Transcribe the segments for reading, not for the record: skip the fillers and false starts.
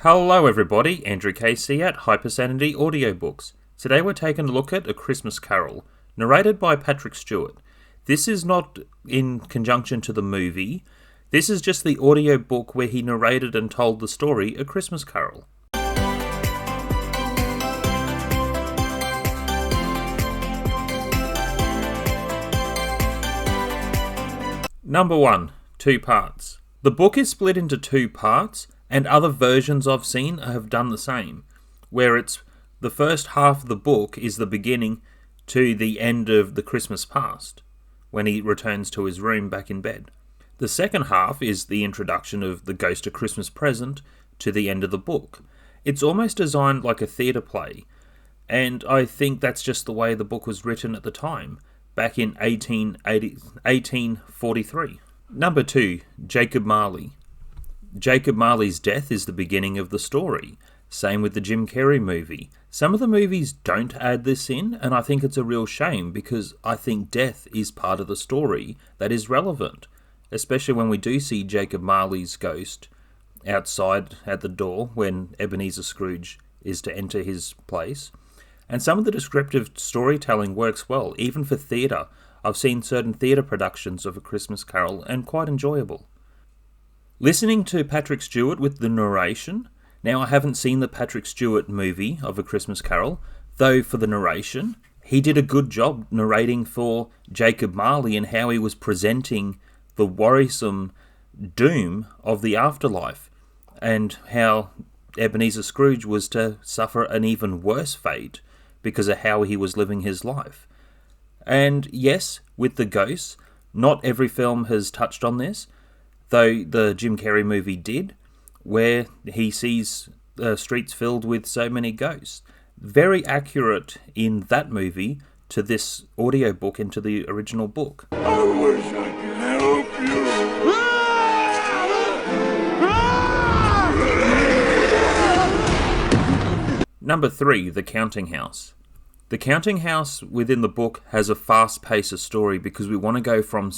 Hello everybody, Andrew Casey at Hypersanity Audiobooks. Today we're taking a look at A Christmas Carol, narrated by Patrick Stewart. This is not in conjunction to the movie, this is just the audiobook where he narrated and told the story A Christmas Carol. Number 1. 2 parts. The book is split into 2 parts, and other versions I've seen have done the same, where it's the first half of the book is the beginning to the end of the Christmas past, when he returns to his room back in bed. The second half is the introduction of the Ghost of Christmas Present to the end of the book. It's almost designed like a theatre play, and I think that's just the way the book was written at the time, back in 1843. Number 2. Jacob Marley. Jacob Marley's death is the beginning of the story. Same with the Jim Carrey movie. Some of the movies don't add this in, and I think it's a real shame because I think death is part of the story that is relevant, especially when we do see Jacob Marley's ghost outside at the door when Ebenezer Scrooge is to enter his place. And some of the descriptive storytelling works well, even for theatre. I've seen certain theatre productions of A Christmas Carol and quite enjoyable. Listening to Patrick Stewart with the narration. Now, I haven't seen the Patrick Stewart movie of A Christmas Carol, though for the narration, he did a good job narrating for Jacob Marley and how he was presenting the worrisome doom of the afterlife, and how Ebenezer Scrooge was to suffer an even worse fate because of how he was living his life. And yes, with the ghosts, not every film has touched on this, though the Jim Carrey movie did, where he sees streets filled with so many ghosts. Very accurate in that movie to this audiobook and to the original book. I wish I could help you. Number 3. The Counting House. The Counting House within the book has a fast pace of story because we want to go from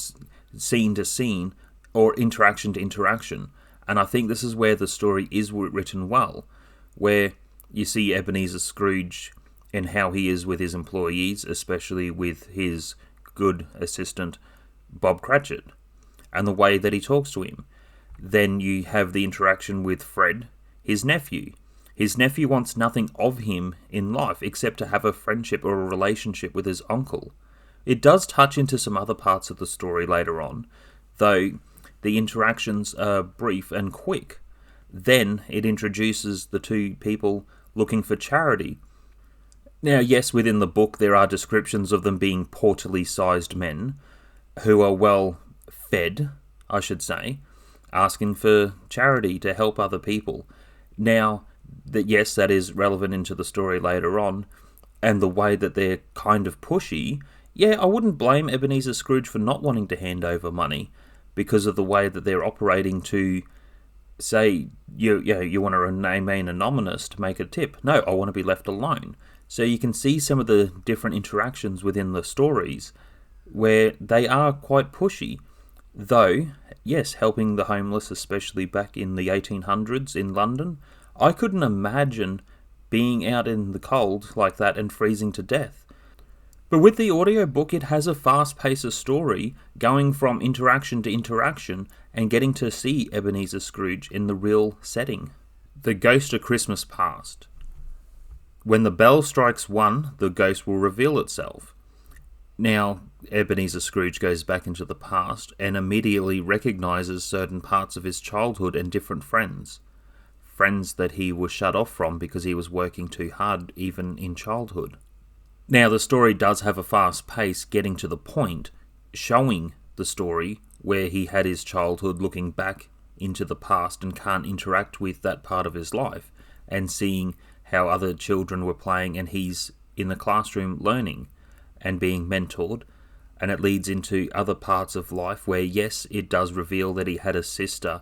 scene to scene or interaction to interaction. And I think this is where the story is written well, where you see Ebenezer Scrooge and how he is with his employees, especially with his good assistant, Bob Cratchit, and the way that he talks to him. Then you have the interaction with Fred, his nephew. His nephew wants nothing of him in life except to have a friendship or a relationship with his uncle. It does touch into some other parts of the story later on, though the interactions are brief and quick. Then it introduces the 2 people looking for charity. Now, yes, within the book there are descriptions of them being portally sized men who are well fed, I should say, asking for charity to help other people. Now, yes, that is relevant into the story later on, and the way that they're kind of pushy. Yeah, I wouldn't blame Ebenezer Scrooge for not wanting to hand over money, because of the way that they're operating to say, you want to remain anonymous to make a tip. No, I want to be left alone. So you can see some of the different interactions within the stories where they are quite pushy. Though, yes, helping the homeless, especially back in the 1800s in London, I couldn't imagine being out in the cold like that and freezing to death. But with the audiobook, it has a fast-paced story, going from interaction to interaction, and getting to see Ebenezer Scrooge in the real setting. The Ghost of Christmas Past. When the bell strikes 1, the ghost will reveal itself. Now, Ebenezer Scrooge goes back into the past and immediately recognises certain parts of his childhood and different friends. Friends that he was shut off from because he was working too hard even in childhood. Now, the story does have a fast pace, getting to the point, showing the story where he had his childhood looking back into the past and can't interact with that part of his life, and seeing how other children were playing and he's in the classroom learning and being mentored, and it leads into other parts of life where, yes, it does reveal that he had a sister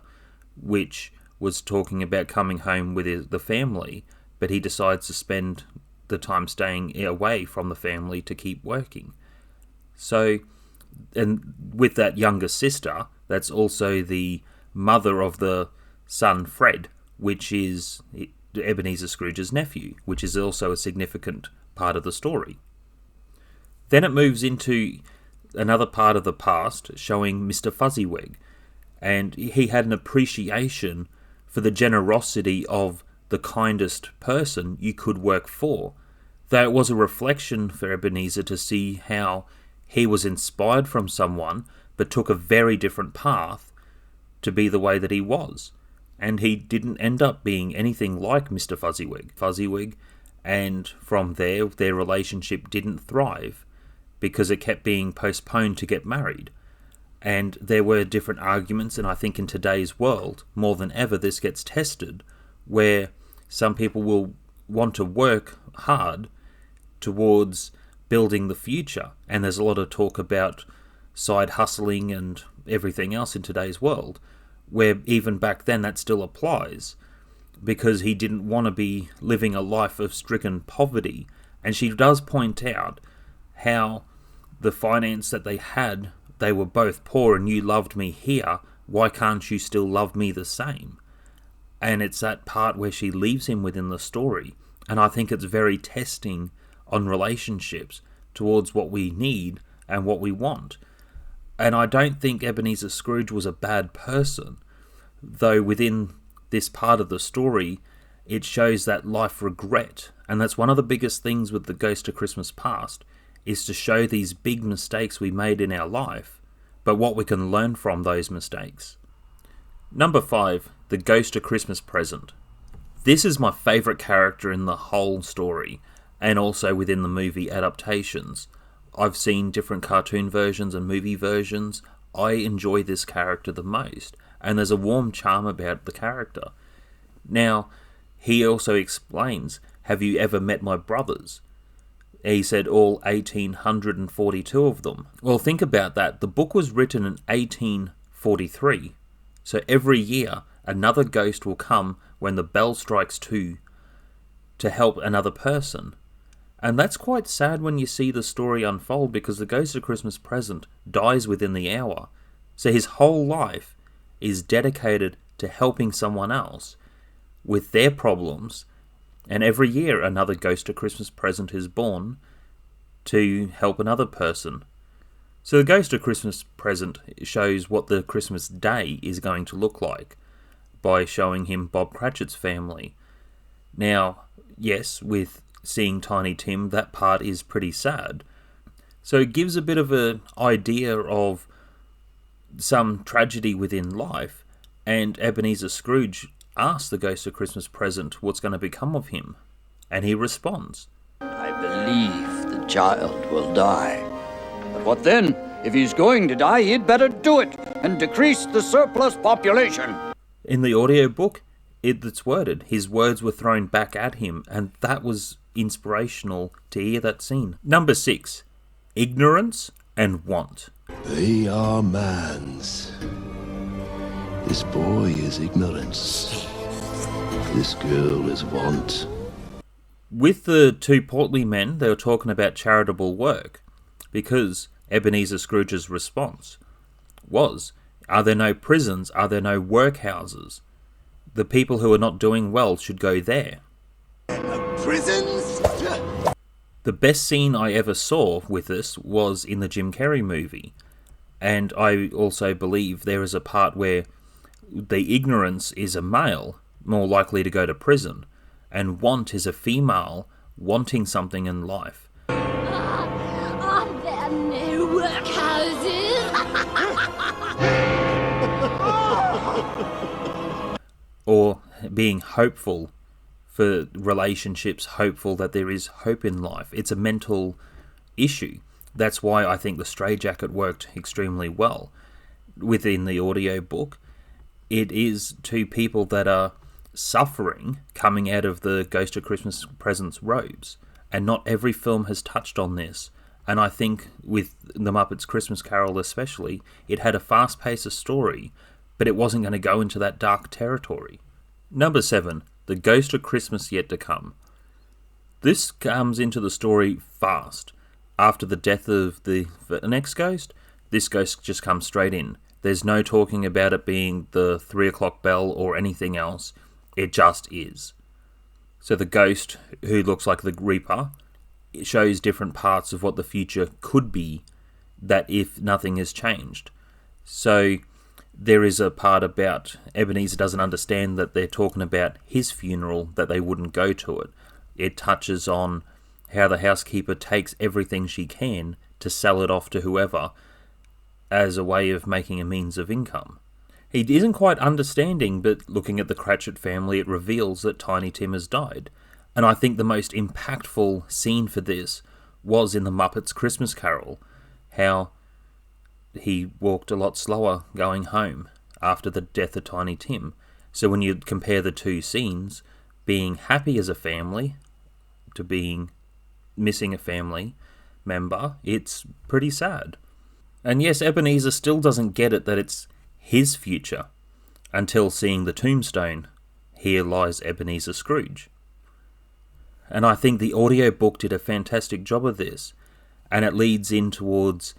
which was talking about coming home with the family, but he decides to spend the time staying away from the family to keep working. So, and with that younger sister, that's also the mother of the son Fred, which is Ebenezer Scrooge's nephew, which is also a significant part of the story. Then it moves into another part of the past, showing Mr. Fuzzy-Weg, and he had an appreciation for the generosity of the kindest person you could work for. Though it was a reflection for Ebenezer to see how he was inspired from someone, but took a very different path to be the way that he was. And he didn't end up being anything like Mr. Fuzzy-Weg, and from there, their relationship didn't thrive, because it kept being postponed to get married. And there were different arguments, and I think in today's world, more than ever, this gets tested, where some people will want to work hard towards building the future. And there's a lot of talk about side hustling and everything else in today's world, where even back then that still applies, because he didn't want to be living a life of stricken poverty. And she does point out how the finance that they had, they were both poor, and you loved me here, why can't you still love me the same? And it's that part where she leaves him within the story, and I think it's very testing on relationships towards what we need and what we want. And I don't think Ebenezer Scrooge was a bad person, though within this part of the story it shows that life regret, and that's one of the biggest things with the Ghost of Christmas Past, is to show these big mistakes we made in our life, but what we can learn from those mistakes. Number 5, the Ghost of Christmas Present. This is my favourite character in the whole story, and also within the movie adaptations. I've seen different cartoon versions and movie versions. I enjoy this character the most, and there's a warm charm about the character. Now, he also explains, have you ever met my brothers? He said all 1,842 of them. Well, think about that. The book was written in 1843. So every year, another ghost will come when the bell strikes 2 to help another person. And that's quite sad when you see the story unfold, because the Ghost of Christmas Present dies within the hour. So his whole life is dedicated to helping someone else with their problems. And every year another Ghost of Christmas Present is born to help another person. So the Ghost of Christmas Present shows what the Christmas day is going to look like by showing him Bob Cratchit's family. Now, yes, with seeing Tiny Tim, that part is pretty sad. So it gives a bit of an idea of some tragedy within life, and Ebenezer Scrooge asks the Ghost of Christmas Present what's going to become of him, and he responds, I believe the child will die. But what then? If he's going to die, he'd better do it and decrease the surplus population. In the audiobook, it's worded, his words were thrown back at him, and that was inspirational to hear that scene. Number 6, ignorance and want. They are man's. This boy is ignorance. This girl is want. With the 2 portly men, they were talking about charitable work, because Ebenezer Scrooge's response was, are there no prisons? Are there no workhouses? The people who are not doing well should go there. Prisons? The best scene I ever saw with this was in the Jim Carrey movie. And I also believe there is a part where the ignorance is a male, more likely to go to prison, and want is a female wanting something in life. Are there no workhouses? Or being hopeful for relationships, hopeful that there is hope in life. It's a mental issue. That's why I think The Straitjacket worked extremely well. Within the audiobook, it is 2 people that are suffering coming out of the Ghost of Christmas Present's robes. And not every film has touched on this. And I think with The Muppets Christmas Carol especially, it had a fast-paced story, but it wasn't going to go into that dark territory. Number 7, The Ghost of Christmas Yet to Come. This comes into the story fast. After the death of the next ghost, this ghost just comes straight in. There's no talking about it being the 3 o'clock bell or anything else. It just is. So the ghost, who looks like the Reaper, it shows different parts of what the future could be, that if nothing has changed. So there is a part about Ebenezer doesn't understand that they're talking about his funeral, that they wouldn't go to it. It touches on how the housekeeper takes everything she can to sell it off to whoever as a way of making a means of income. He isn't quite understanding, but looking at the Cratchit family, it reveals that Tiny Tim has died. And I think the most impactful scene for this was in the Muppets Christmas Carol, how he walked a lot slower going home after the death of Tiny Tim. So when you compare the two scenes, being happy as a family to being missing a family member, it's pretty sad. And yes, Ebenezer still doesn't get it that it's his future until seeing the tombstone, "Here lies Ebenezer Scrooge." And I think the audiobook did a fantastic job of this, and it leads in towards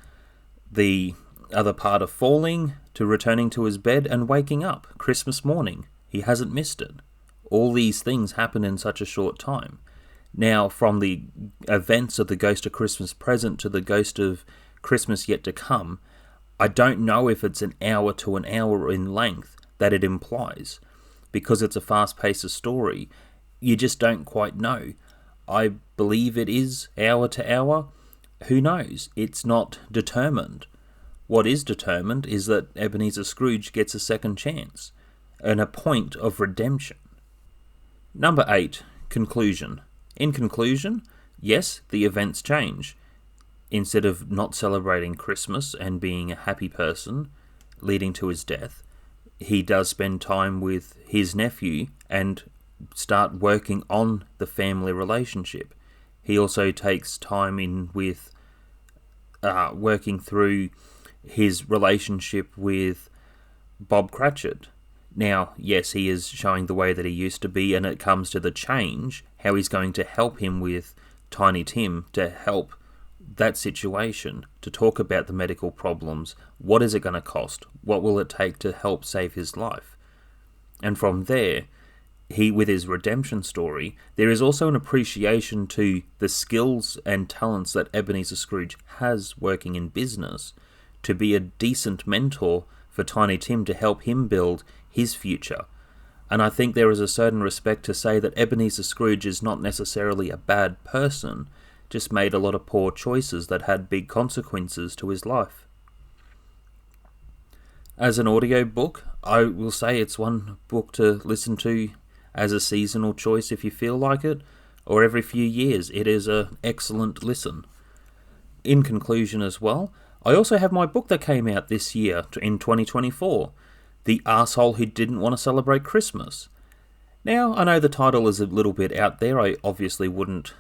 the other part of falling to returning to his bed and waking up Christmas morning. He hasn't missed it. All these things happen in such a short time. Now, from the events of the Ghost of Christmas Present to the Ghost of Christmas Yet to Come, I don't know if it's an hour to an hour in length that it implies. Because it's a fast-paced story, you just don't quite know. I believe it is hour to hour. Who knows? It's not determined. What is determined is that Ebenezer Scrooge gets a second chance, and a point of redemption. Number 8, conclusion. In conclusion, yes, the events change. Instead of not celebrating Christmas and being a happy person, leading to his death, he does spend time with his nephew and start working on the family relationship. He also takes time in with working through his relationship with Bob Cratchit. Now, yes, he is showing the way that he used to be, and it comes to the change, how he's going to help him with Tiny Tim to help that situation, to talk about the medical problems. What is it going to cost? What will it take to help save his life? And from there, he, with his redemption story, there is also an appreciation to the skills and talents that Ebenezer Scrooge has working in business to be a decent mentor for Tiny Tim to help him build his future. And I think there is a certain respect to say that Ebenezer Scrooge is not necessarily a bad person, just made a lot of poor choices that had big consequences to his life. As an audiobook, I will say it's one book to listen to as a seasonal choice if you feel like it, or every few years. It is an excellent listen. In conclusion as well, I also have my book that came out this year in 2024, The Arsehole Who Didn't Want to Celebrate Christmas. Now, I know the title is a little bit out there. I obviously wouldn't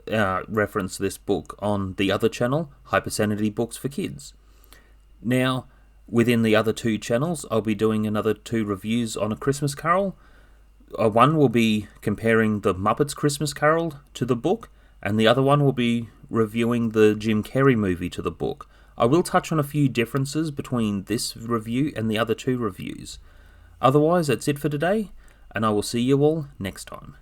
reference this book on the other channel, Hypersanity Books for Kids. Now, within the other two channels, I'll be doing another 2 reviews on A Christmas Carol. One will be comparing the Muppets Christmas Carol to the book, and the other one will be reviewing the Jim Carrey movie to the book. I will touch on a few differences between this review and the other 2 reviews. Otherwise, that's it for today, and I will see you all next time.